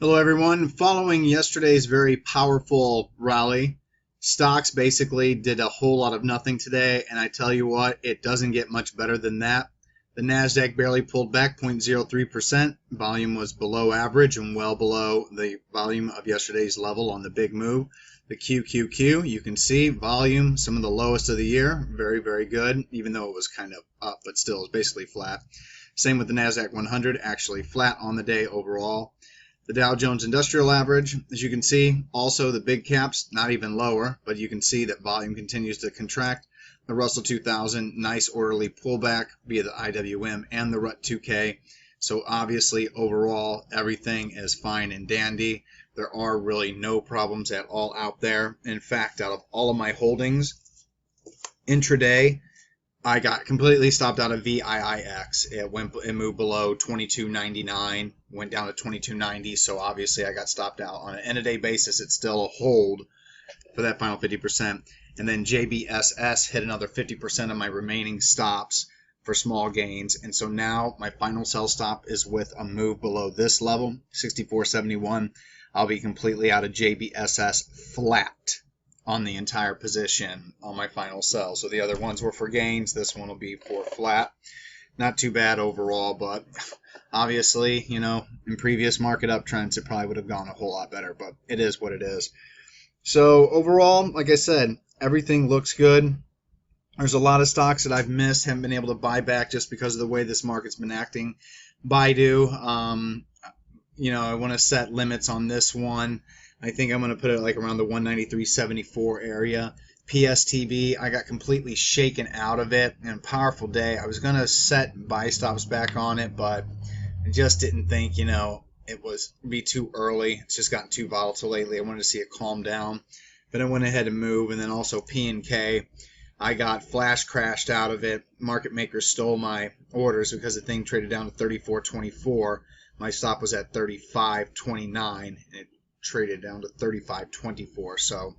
Hello, everyone. Following yesterday's very powerful rally, stocks basically did a whole lot of nothing today, and I tell you what, it doesn't get much better than that. The Nasdaq barely pulled back 0.03%. Volume was below average and well below the volume of yesterday's level on the big move. The QQQ, you can see volume, some of the lowest of the year, very, very good, even though it was kind of up, but still is basically flat. Same with the Nasdaq 100, actually flat on the day overall. The Dow Jones Industrial Average, as you can see, also the big caps, not even lower, but you can see that volume continues to contract. The Russell 2000, nice orderly pullback via the IWM and the RUT2K. So obviously, overall, everything is fine and dandy. There are really no problems at all out there. In fact, out of all of my holdings, intraday, I got completely stopped out of VIIX. It moved below 22.99, went down to 22.90, so obviously I got stopped out. On an end-of-day basis, it's still a hold for that final 50%. And then JBSS hit another 50% of my remaining stops for small gains. And so now my final sell stop is with a move below this level, 64.71. I'll be completely out of JBSS flat on the entire position on my final sell. So the other ones were for gains. This one will be for flat. Not too bad overall, but obviously, in previous market uptrends, it probably would have gone a whole lot better, but it is what it is. So overall, like I said, everything looks good. There's a lot of stocks that I've missed, haven't been able to buy back just because of the way this market's been acting. Baidu, I want to set limits on this one. I think I'm going to put it like around the 193.74 area. PSTV, I got completely shaken out of it in a powerful day. I was going to set buy stops back on it, but I just didn't think, it was be too early. It's just gotten too volatile lately. I wanted to see it calm down, but I went ahead and moved. And then also P&K, I got flash crashed out of it. Market makers stole my orders because the thing traded down to 34.24. My stop was at 35.29, and it traded down to 35.24, so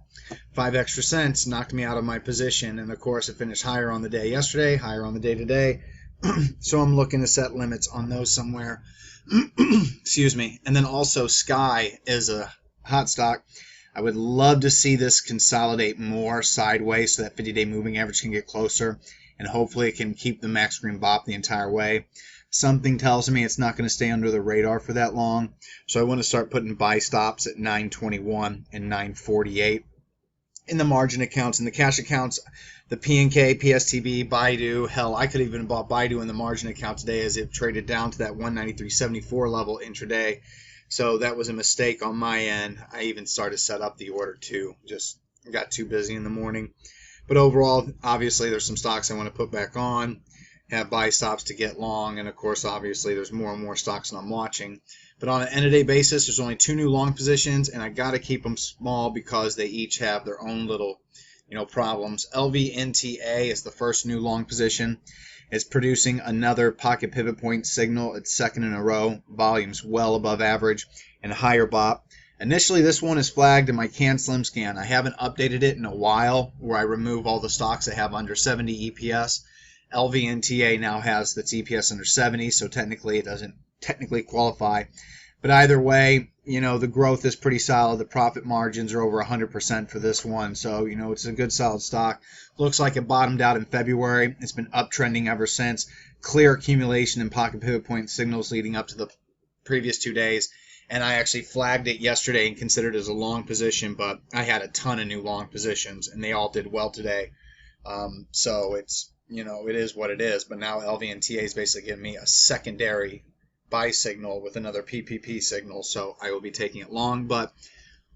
5 extra cents knocked me out of my position. And of course it finished higher on the day yesterday, higher on the day today. So I'm looking to set limits on those somewhere. Excuse me. And then also Sky is a hot stock. I would love to see this consolidate more sideways so that 50-day moving average can get closer, and hopefully it can keep the max green bop the entire way. Something tells me it's not going to stay under the radar for that long. So I want to start putting buy stops at 921 and 948. In the margin accounts and the cash accounts, the P&K, PSTV, Baidu, hell, I could even have bought Baidu in the margin account today as it traded down to that 193.74 level intraday. So that was a mistake on my end. I even started to set up the order too. Just got too busy in the morning. But overall, obviously, there's some stocks I want to put back on, have buy stops to get long, and of course, obviously, there's more and more stocks that I'm watching. But on an end-of-day basis, there's only 2 new long positions, and I got to keep them small because they each have their own little, problems. LVNTA is the first new long position. It's producing another pocket pivot point signal. It's second in a row. Volume's well above average and higher BOP. Initially, this one is flagged in my CanSlim scan. I haven't updated it in a while where I remove all the stocks that have under 70 EPS. LVNTA now has its EPS under 70, so technically it doesn't qualify. But either way, the growth is pretty solid. The profit margins are over 100% for this one. So, it's a good solid stock. Looks like it bottomed out in February. It's been uptrending ever since. Clear accumulation in pocket pivot point signals leading up to the previous 2 days. And I actually flagged it yesterday and considered it as a long position, but I had a ton of new long positions, and they all did well today. So it's, it is what it is. But now LVNTA is basically giving me a secondary buy signal with another PPP signal, so I will be taking it long, but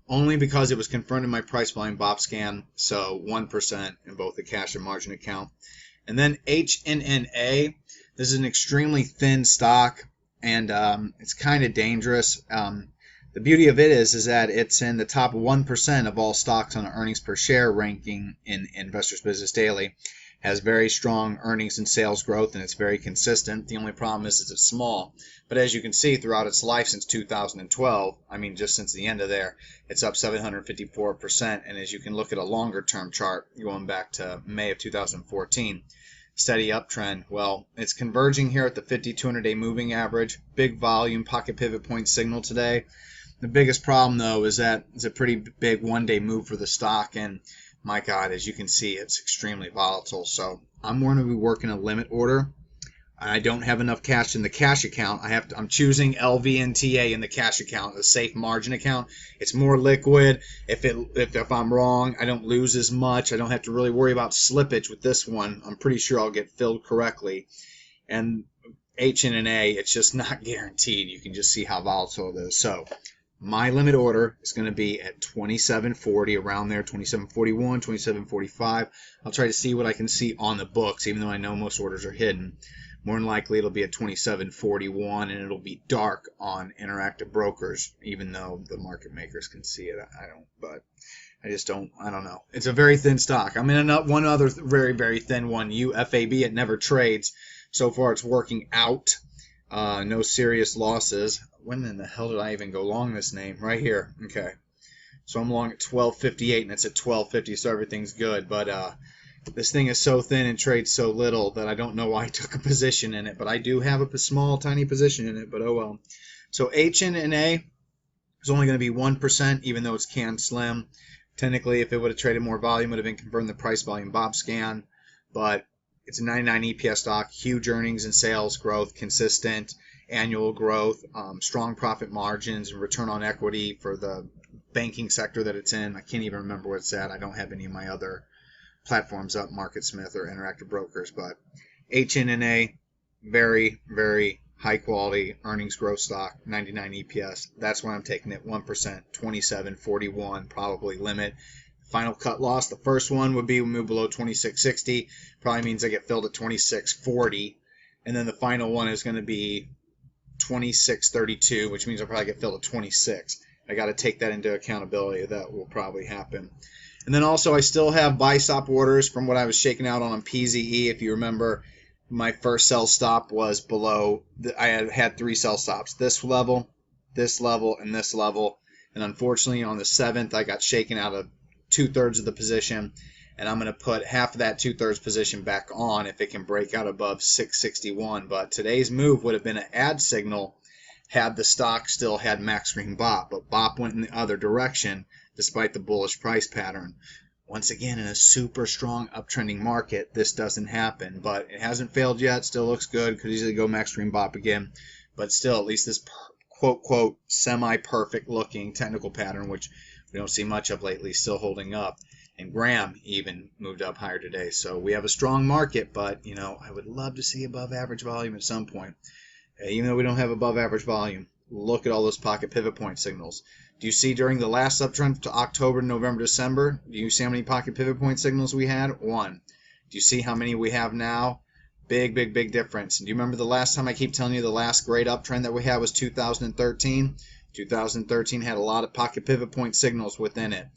only because it was confirmed in my price volume BOP scan, so 1% in both the cash and margin account. And then HNNA, this is an extremely thin stock, and it's kind of dangerous. The beauty of it is that it's in the top 1% of all stocks on an earnings per share ranking in Investors Business Daily. Has very strong earnings and sales growth, and it's very consistent. The only problem is it's small. But as you can see, throughout its life since 2012, just since the end of there, it's up 754%. And as you can look at a longer-term chart, going back to May of 2014, steady uptrend. Well, it's converging here at the 50-200-day moving average. Big volume pocket pivot point signal today. The biggest problem, though, is that it's a pretty big one-day move for the stock, and my God, as you can see, it's extremely volatile. So I'm going to be working a limit order. I don't have enough cash in the cash account. I'm choosing LVNTA in the cash account, a safe margin account. It's more liquid. If I'm wrong, I don't lose as much. I don't have to really worry about slippage with this one. I'm pretty sure I'll get filled correctly. And HNNA, it's just not guaranteed. You can just see how volatile it is. So my limit order is going to be at 27.40, around there, 27.41, 27.45. I'll try to see what I can see on the books, even though I know most orders are hidden. More than likely, it'll be at 27.41, and it'll be dark on Interactive Brokers, even though the market makers can see it. I don't, but I just don't. I don't know. It's a very thin stock. I'm in one other very, very thin one, UFAB. It never trades. So far, it's working out. No serious losses. When in the hell did I even go long this name? Right here. Okay. So I'm long at 12.58, and it's at 12.50, so everything's good. But this thing is so thin and trades so little that I don't know why I took a position in it. But I do have a small, tiny position in it, but oh well. So HNNA is only going to be 1%, even though it's canned slim. Technically, if it would have traded more volume, it would have been confirmed the price volume Bob scan. But it's a 99 EPS stock, huge earnings and sales growth, consistent annual growth, strong profit margins, and return on equity for the banking sector that it's in. I can't even remember where it's at. I don't have any of my other platforms up, MarketSmith or Interactive Brokers, but HNNA, very, very high quality earnings growth stock, 99 EPS. That's why I'm taking it 1%, 27.41, probably limit. Final cut loss, the first one would be move below 26.60, probably means I get filled at 26.40, and then the final one is going to be 26.32, which means I'll probably get filled at 26. I got to take that into accountability. That will probably happen. And then also I still have buy stop orders from what I was shaking out on PZE. If you remember, my first sell stop was below. I had 3 sell stops: this level, and this level. And unfortunately, on the 7th, I got shaken out of 2/3 of the position, and I'm going to put half of that 2/3 position back on if it can break out above 661. But today's move would have been an add signal had the stock still had max green BOP, but BOP went in the other direction despite the bullish price pattern. Once again, in a super strong uptrending market, this doesn't happen, but it hasn't failed yet. Still looks good. Could easily go max green BOP again, but still, at least this quote semi-perfect looking technical pattern, which we don't see much of lately, still holding up. And Graham even moved up higher today. So we have a strong market, but I would love to see above average volume at some point. Even though we don't have above average volume, look at all those pocket pivot point signals. Do you see during the last uptrend to October, November, December, do you see how many pocket pivot point signals we had? 1. Do you see how many we have now? Big, big, big difference. And do you remember the last time I keep telling you the last great uptrend that we had was 2013? 2013 had a lot of pocket pivot point signals within it.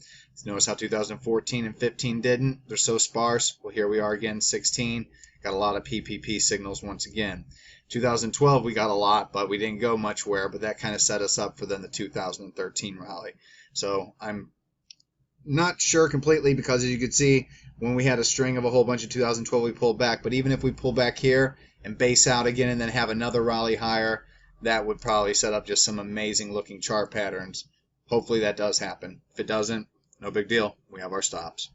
Notice how 2014 and 15 didn't? They're so sparse. Well, here we are again, 16. Got a lot of PPP signals once again. 2012 we got a lot, but we didn't go much where, but that kind of set us up for then the 2013 rally. So I'm not sure completely, because as you can see, when we had a string of a whole bunch of 2012, we pulled back. But even if we pull back here and base out again and then have another rally higher, that would probably set up just some amazing looking chart patterns. Hopefully that does happen. If it doesn't, no big deal. We have our stops.